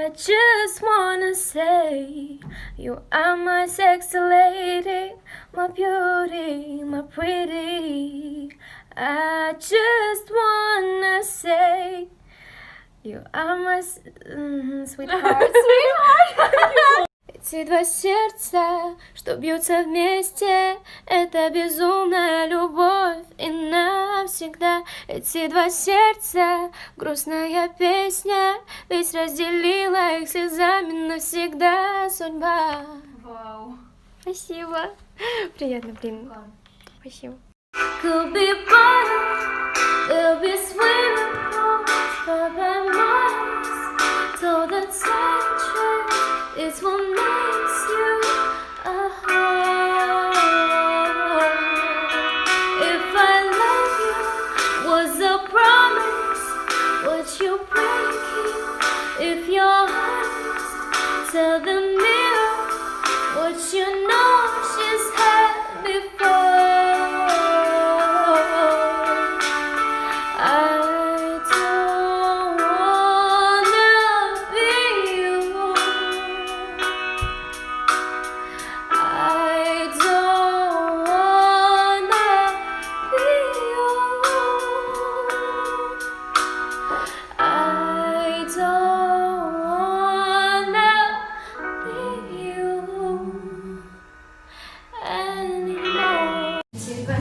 I just wanna say you are my sexy lady, my beauty, my pretty. I just wanna say you are my sweetheart, sweetheart. Эти два сердца, что бьются вместе, это безумная любовь и навсегда. Эти два сердца, грустная песня, ведь разделила их слезами навсегда судьба. Вау. Спасибо. Приятно, блин. Спасибо. Could be better, it'll be sweeter, far by miles, so the touch is what makes you a heart. If I love you was a promise, would you break it? If you're honest, tell the mirror what you know she's had before.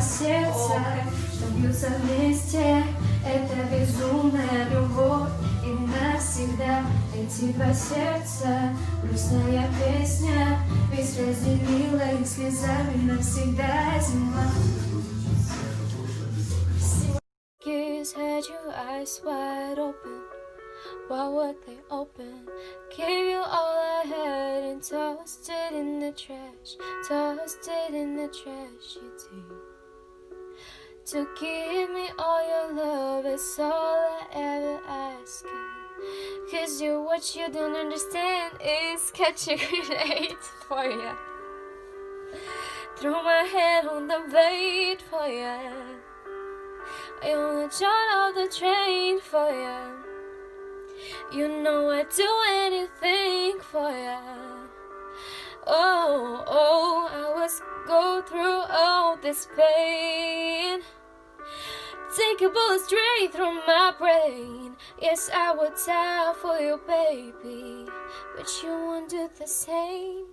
Сердца, что бьются вместе, это безумная любовь и навсегда. Эти два сердца, грустная песня, ведь разделила их слезами навсегда зима. Kiss had your eyes wide open, why would they open? Gave you all I had and tossed it in the trash, tossed it in the trash, you did. To give me all your love is all I ever ask you. Cause what you don't understand is catch a grenade for ya. Throw my head on the blade for ya. I wanna jump off the train for ya. You know I'd do anything for ya. Oh, I was go through all this pain. Take a bullet straight through my brain. Yes, I would die for you, baby, but you won't do the same.